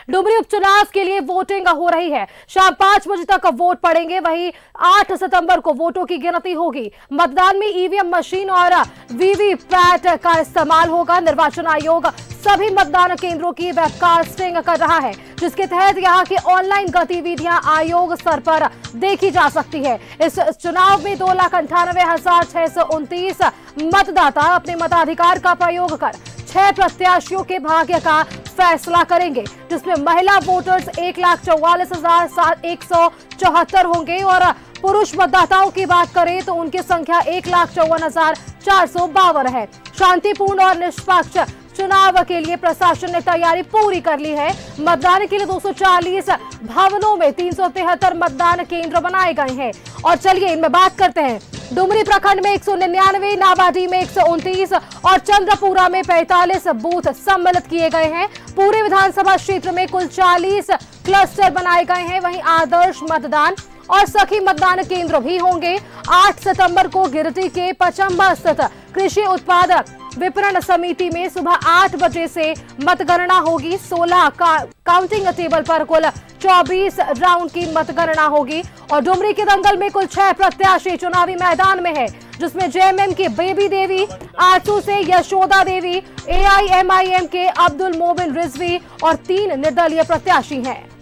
डुमरी उपचुनाव के लिए वोटिंग हो रही है। शाम 5 बजे तक वोट पड़ेंगे। वहीं 8 सितंबर को वोटों की गिनती होगी। मतदान में ईवीएम मशीन और वीवीपैट का इस्तेमाल होगा। निर्वाचन आयोग सभी मतदान केंद्रों की वेबकास्टिंग कर रहा है, जिसके तहत यहां की ऑनलाइन गतिविधियां आयोग स्तर पर देखी जा सकती है। इस चुनाव में 2,98,629 मतदाता अपने मताधिकार का प्रयोग कर 6 प्रत्याशियों के भाग्य का फैसला करेंगे, जिसमें महिला वोटर्स 1,44,174 होंगे और पुरुष मतदाताओं की बात करें तो उनकी संख्या 1,54,452 है। शांतिपूर्ण और निष्पक्ष चुनाव के लिए प्रशासन ने तैयारी पूरी कर ली है। मतदान के लिए 240 भवनों में 373 मतदान केंद्र बनाए गए हैं। और चलिए इनमें बात करते हैं। डुमरी प्रखंड में 199, नावाडीह में 129 और चंद्रपुरा में 45 बूथ सम्मिलित किए गए हैं। पूरे विधानसभा क्षेत्र में कुल 40 क्लस्टर बनाए गए हैं। वहीं आदर्श मतदान और सखी मतदान केंद्र भी होंगे। 8 सितंबर को गिरिडीह के पचम्बा स्थित कृषि उत्पाद विपणन समिति में सुबह 8 बजे से मतगणना होगी। 16 काउंटिंग टेबल पर कुल 24 राउंड की मतगणना होगी। और डुमरी के दंगल में कुल 6 प्रत्याशी चुनावी मैदान में है, जिसमें जेएमएम की बेबी देवी, आरसू से यशोदा देवी, एआईएमआईएम के अब्दुल मोमिन रिजवी और 3 निर्दलीय प्रत्याशी हैं।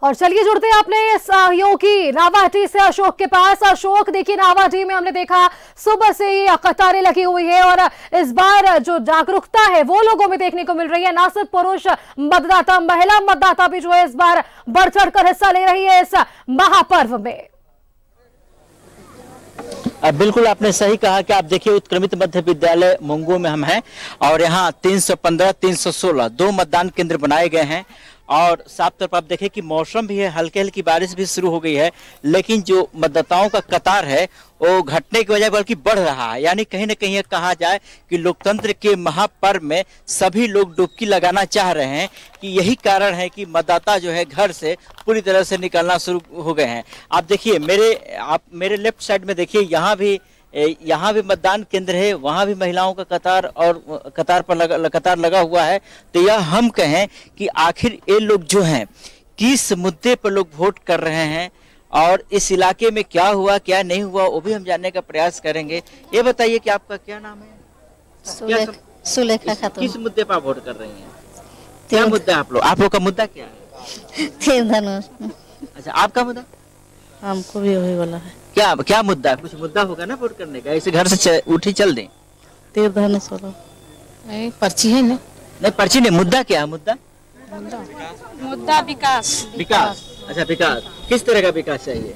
और चलिए जुड़ते हैं अपने सहयोगी नावाडीह से अशोक के पास। अशोक, देखिए नावाडीह में हमने देखा सुबह से ही कतारें लगी हुई है और इस बार जो जागरूकता है वो लोगों में देखने को मिल रही है। ना सिर्फ पुरुष मतदाता, महिला मतदाता भी जो है इस बार बढ़ चढ़कर हिस्सा ले रही है इस महापर्व में। बिल्कुल आपने सही कहा कि आप देखिए उत्क्रमित मध्य विद्यालय मुंगू में हम हैं और यहाँ 315, 316 2 मतदान केंद्र बनाए गए हैं। और साफ तौर पर आप देखें कि मौसम भी है, हल्की हल्की बारिश भी शुरू हो गई है, लेकिन जो मतदाताओं का कतार है वो घटने की वजह बल्कि बढ़ रहा है। यानी कहीं ना कहीं कहा जाए कि लोकतंत्र के महापर्व में सभी लोग डुबकी लगाना चाह रहे हैं कि यही कारण है कि मतदाता जो है घर से पूरी तरह से निकलना शुरू हो गए हैं। आप देखिए मेरे लेफ्ट साइड में देखिए, यहाँ भी मतदान केंद्र है, वहाँ भी महिलाओं का कतार लगा हुआ है। तो यह हम कहें कि आखिर ये लोग जो हैं किस मुद्दे पर लोग वोट कर रहे हैं और इस इलाके में क्या हुआ क्या नहीं हुआ वो भी हम जानने का प्रयास करेंगे। ये बताइए कि आपका क्या नाम है? सुलेखा खातून। किस मुद्दे पर वोट कर रही हैं? क्या मुद्दा आप लोग का मुद्दा क्या है? अच्छा, आपका मुद्दा? हमको भी वही वाला है। क्या मुद्दा है? कुछ मुद्दा होगा ना वोट करने का, ऐसे घर से उठी चल दें? तीर धनुष पर्ची है ना? नहीं पर्ची नहीं, मुद्दा क्या है? मुद्दा विकास। अच्छा, विकास किस तरह का विकास चाहिए?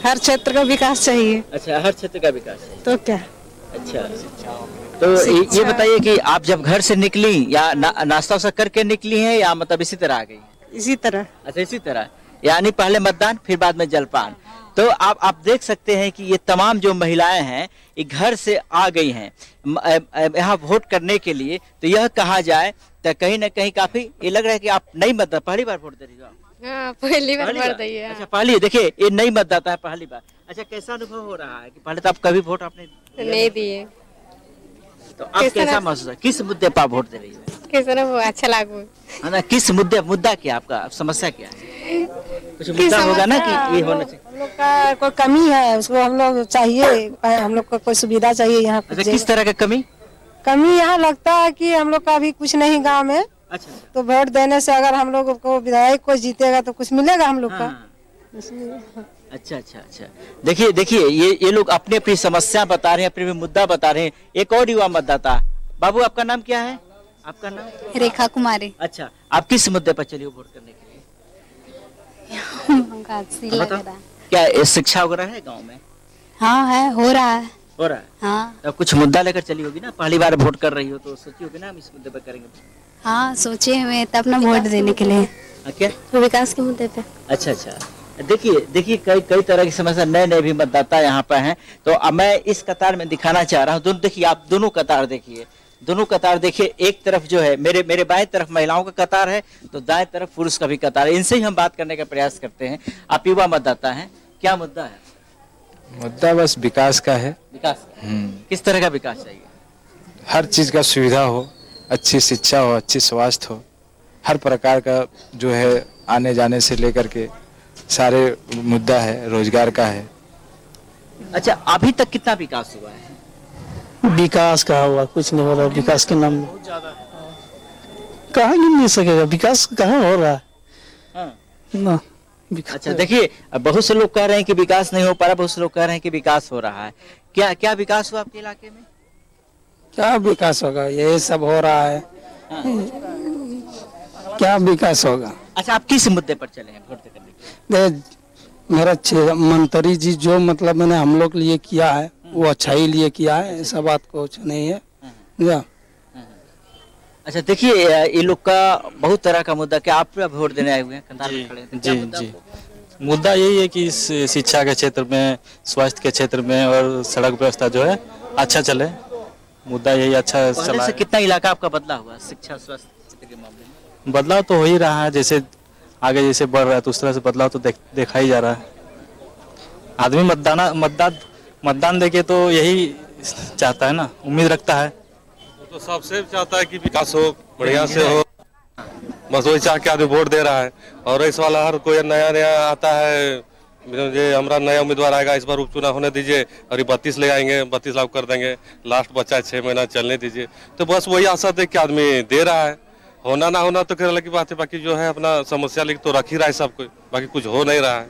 हर क्षेत्र का विकास चाहिए। अच्छा, हर क्षेत्र का विकास चाहिए तो क्या? अच्छा, तो ये बताइए कि आप जब घर से निकली या नाश्ता वास्ता करके निकली हैं या मतलब इसी तरह आ गई? इसी तरह। अच्छा, इसी तरह, यानी पहले मतदान फिर बाद में जलपान। तो आप देख सकते हैं कि ये तमाम जो महिलाएं हैं ये घर से आ गई हैं यहाँ वोट करने के लिए। तो यह कहा जाए तो कहीं ना कहीं काफी ये लग रहा है कि आप नई मतदाता, पहली बार वोट दे रही हो? हाँ, पहली बार वोट दी है। अच्छा, पहली, देखिए ये नई मतदाता है, पहली बार। अच्छा, कैसा अनुभव हो रहा है कि पहले तो आप कभी वोट आपने नहीं दिए, तो अब कैसा महसूस है? किस मुद्दे पर वोट दे रही हो? कैसा वो अच्छा लागू है ना? किस मुद्दा क्या आपका समस्या क्या है? कुछ मुद्दा होगा ना कि ये होना चाहिए। हम लोग का कोई कमी है, उसको हम लोग चाहिए, हम लोग को कोई सुविधा चाहिए यहाँ। अच्छा, किस तरह का कमी यहाँ लगता है कि हम लोग का अभी कुछ नहीं गांव में। अच्छा, तो वोट देने से अगर हम लोग को विधायक को जीतेगा तो कुछ मिलेगा हम लोग का। अच्छा, देखिए ये लोग अपनी अपनी समस्या बता रहे हैं, अपने मुद्दा बता रहे हैं। एक और युवा मतदाता, बाबू आपका नाम क्या है? आपका नाम? रेखा कुमारी। अच्छा, आप किस मुद्दे पर चलिए वोट करने के लिए? क्या शिक्षा वगैरह है गांव में? हाँ है, हो रहा है। हाँ, तो कुछ मुद्दा लेकर चली होगी ना, पहली बार वोट कर रही हो तो सोची होगी ना हम इस मुद्दे पर करेंगे। हाँ, सोचे हमें तब अपना वोट देने के लिए। क्या? तो विकास के मुद्दे पे। अच्छा, देखिए कई तरह की समस्या, नए भी मतदाता यहाँ पर हैं। तो अब मैं इस कतार में दिखाना चाह रहा हूँ, देखिए आप दोनों कतार देखिए, दोनों कतार देखिए। एक तरफ जो है मेरे बाएं तरफ महिलाओं का कतार है, तो दाएं तरफ पुरुष का भी कतार है। इनसे ही हम बात करने का प्रयास करते हैं। आप युवा मतदाता हैं, क्या मुद्दा है? मुद्दा बस विकास का है। विकास किस तरह का विकास चाहिए? हर चीज का सुविधा हो, अच्छी शिक्षा हो, अच्छी स्वास्थ्य हो, हर प्रकार का जो है आने जाने से लेकर के सारे मुद्दा है, रोजगार का है। अच्छा, अभी तक कितना विकास हुआ है? विकास कहाँ हुआ? कुछ नहीं हो रहा। विकास के नाम में कहाँ नहीं मिल सकेगा, विकास कहाँ हो रहा है? हाँ। ना अच्छा, देखिए बहुत से लोग कह रहे हैं कि विकास नहीं हो पा रहा, बहुत से लोग कह रहे हैं कि विकास हो रहा है। क्या विकास हुआ आपके इलाके में? क्या विकास होगा? ये सब हो रहा है। हाँ। क्या विकास होगा? अच्छा, आप किस मुद्दे पर चले हैं वोट करने के लिए? मेरा मंत्री जी जो मतलब मैंने हम लोग लिए किया है वो अच्छा ही लिए किया है, ऐसा बात कुछ नहीं है। या अच्छा, देखिए ये लोग का बहुत तरह का मुद्दा, क्या आप वोट देने आए हुए हैं? कतार में खड़े हैं, जी मुद्दा यही है कि शिक्षा के क्षेत्र में, स्वास्थ्य के क्षेत्र में और सड़क व्यवस्था जो है अच्छा चले। मुद्दा यही अच्छा चला है। कितना इलाका आपका बदला हुआ शिक्षा स्वास्थ्य के मामले में? बदलाव तो हो ही रहा है, जैसे आगे जैसे बढ़ रहा है तो उस तरह से बदलाव तो देखा ही जा रहा है। आदमी मतदान देके तो यही चाहता है ना, उम्मीद रखता है। तो सबसे चाहता है कि विकास हो, बढ़िया से हो, बस वही चाह के आदमी वोट दे रहा है। और इस वाला हर कोई नया आता है, ये हमारा नया उम्मीदवार आएगा, इस बार उपचुनाव होने दीजिए और 32 ले आएंगे, 32 लाख कर देंगे, लास्ट बच्चा 6 महीना चलने दीजिए। तो बस वही आशा देख के आदमी दे रहा है। होना ना होना तो अलग की बात है, बाकी जो है अपना समस्या लिख तो रख ही रहा है सब कोई, बाकी कुछ हो नहीं रहा है।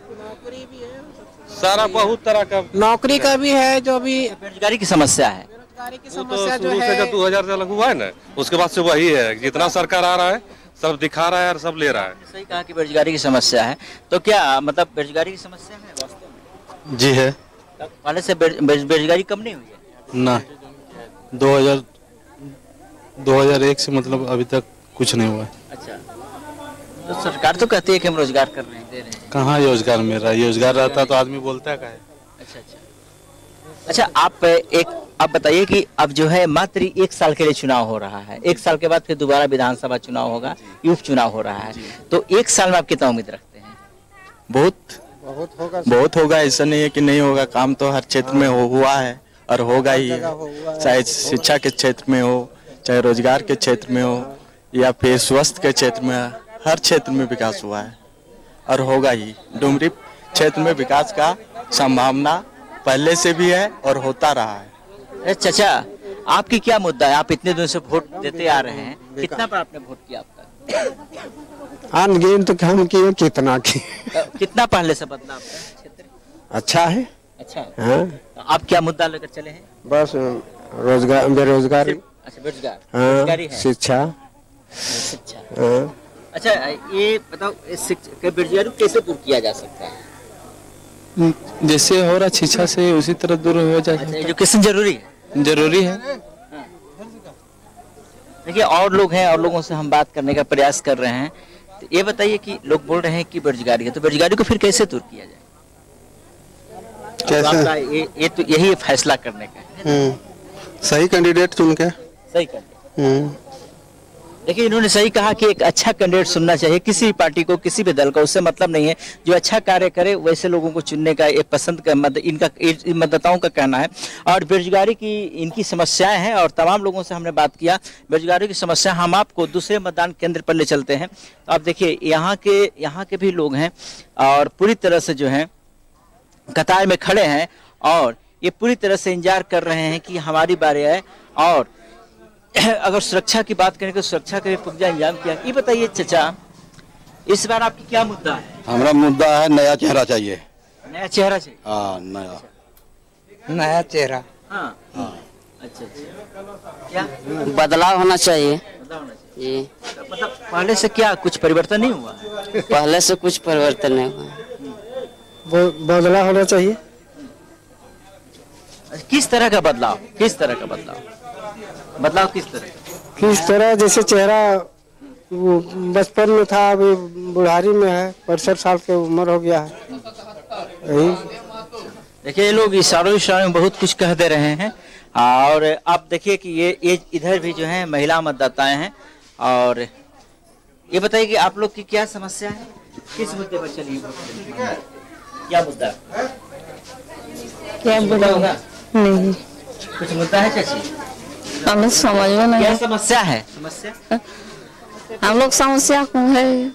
सारा बहुत तरह का नौकरी का भी है, जो भी बेरोजगारी की समस्या है। बेरोजगारी की तो समस्या जो शुरू से है जब 2000 से लागू हुआ है ना, उसके बाद से वही है, जितना सरकार आ रहा है सब दिखा रहा है और सब ले रहा है। सही कहा कि बेरोजगारी की समस्या है। तो क्या मतलब बेरोजगारी की समस्या है वास्तव में? जी है। पहले से बेरोजगारी कम नहीं हुई है ना, 2001 से मतलब अभी तक कुछ नहीं हुआ। अच्छा, तो सरकार तो कहती है कि हम रोजगार कर रहे हैं, दे रहे हैं। कहाँ रोजगार मिल रहा है? रोजगार रहता तो आदमी बोलता है। अच्छा, आप बताइए कि अब जो है मात्र 1 साल के लिए चुनाव हो रहा है, 1 साल के बाद फिर दोबारा विधानसभा चुनाव होगा, उपचुनाव हो रहा है, तो 1 साल में आप कितना उम्मीद रखते हैं? बहुत होगा, ऐसा नहीं है कि नहीं होगा। काम तो हर क्षेत्र में हुआ है और होगा ही, चाहे शिक्षा के क्षेत्र में हो, चाहे रोजगार के क्षेत्र में हो, या फिर स्वास्थ्य के क्षेत्र में, हर क्षेत्र में विकास हुआ है और होगा ही। डुमरी क्षेत्र में विकास का संभावना पहले से भी है और होता रहा है। चाचा, आपकी क्या मुद्दा है? आप इतने दिन से वोट देते आ रहे हैं, कितना पर आपने वोट किया आपका? अनगिन तो हम किए, कितना की कितना पहले से बदला आपका क्षेत्र? अच्छा है। अच्छा, हाँ। तो आप क्या मुद्दा लेकर चले हैं? बस रोजगार, बेरोजगारी। अच्छा, बेरोजगार, हाँ, शिक्षा। हाँ। अच्छा, ये बताओ बेरोजगारी कैसे दूर किया जा सकता है? जैसे हो रहा शिक्षा से उसी तरह दूर हो जाए। अच्छा, एजुकेशन जरूरी है? जरूरी है। देखिए और लोग हैं, और लोगों से हम बात करने का प्रयास कर रहे हैं। तो ये बताइए कि लोग बोल रहे हैं कि बेरोजगारी है, तो बेरोजगारी को फिर कैसे दूर किया जाए? कैसे? ये तो यही फैसला करने का है। सही कैंडिडेट चुन के। सही कैंडिडेट। देखिए, इन्होंने सही कहा कि एक अच्छा कैंडिडेट चुनना चाहिए, किसी पार्टी को, किसी भी दल का, उससे मतलब नहीं है। जो अच्छा कार्य करे वैसे लोगों को चुनने का ये पसंद का इनका मतदाताओं का कहना है। और बेरोजगारी की इनकी समस्याएं हैं और तमाम लोगों से हमने बात किया बेरोजगारी की समस्या। हम आपको दूसरे मतदान केंद्र पर ले चलते हैं। तो आप देखिए यहाँ के भी लोग हैं और पूरी तरह से जो है कतार में खड़े हैं और ये पूरी तरह से इंतजार कर रहे हैं कि हमारी बारी आए। और अगर सुरक्षा की बात करें तो सुरक्षा का भी पुख्ता इंतजाम किया। ये बताइए चाचा, इस बार आपकी क्या मुद्दा है? हमारा मुद्दा है नया चेहरा चाहिए। नया चेहरा चाहिए? हाँ, नया चेहरा। हाँ, अच्छा, क्या बदलाव होना चाहिए? बदलाव होना चाहिए। ये मतलब पहले से क्या कुछ परिवर्तन नहीं हुआ? पहले से कुछ परिवर्तन नहीं हुआ। बदलाव होना चाहिए। किस तरह का बदलाव? किस तरह का बदलाव? बदलाव किस तरह? किस तरह? जैसे चेहरा वो बचपन में था, अभी बुढ़ारी में है, 65 साल की उम्र हो गया है। यही देखिए, ये लोग इशारों में बहुत कुछ कह दे रहे हैं। और आप देखिए कि ये इधर भी जो है महिला मतदाताएं हैं। और ये बताइए कि आप लोग की क्या समस्या है, किस मुद्दे पर चलिए, क्या मुद्दा, क्या मुद्दा होगा? नहीं, कुछ मुद्दा है चाची? हमें समझ में नहीं। क्या समस्या है? समस्या हम लोग समस्या कौन है,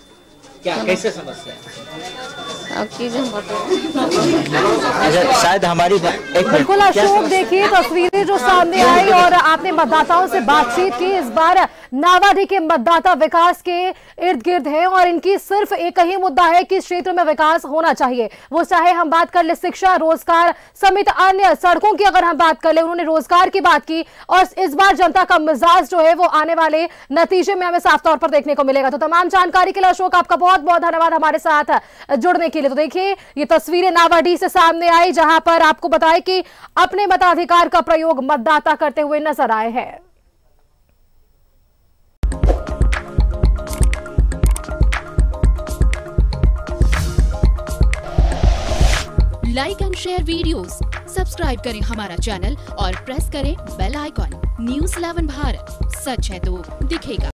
क्या, कैसे समस्या है? अच्छा, शायद हमारी बिल्कुल अशोक, देखिए तस्वीरें जो सामने आई और आपने मतदाताओं से बातचीत की। इस बार नावाडीह के मतदाता विकास के इर्द गिर्द हैं और इनकी सिर्फ एक ही मुद्दा है कि इस क्षेत्र में विकास होना चाहिए। वो चाहे हम बात कर ले शिक्षा, रोजगार समेत अन्य सड़कों की अगर हम बात कर ले, उन्होंने रोजगार की बात की। और इस बार जनता का मिजाज जो है वो आने वाले नतीजे में हमें साफ तौर पर देखने को मिलेगा। तो तमाम जानकारी के लिए अशोक आपका बहुत बहुत धन्यवाद हमारे साथ जुड़ने के लिए। तो देखिए, ये तस्वीरें नावाडीह से सामने आई, जहां पर आपको बताएं कि अपने मताधिकार का प्रयोग मतदाता करते हुए नजर आए हैं। Like and share videos, subscribe करें हमारा चैनल और प्रेस करें बेल आइकॉन। न्यूज़ 11 भारत, सच है तो दिखेगा।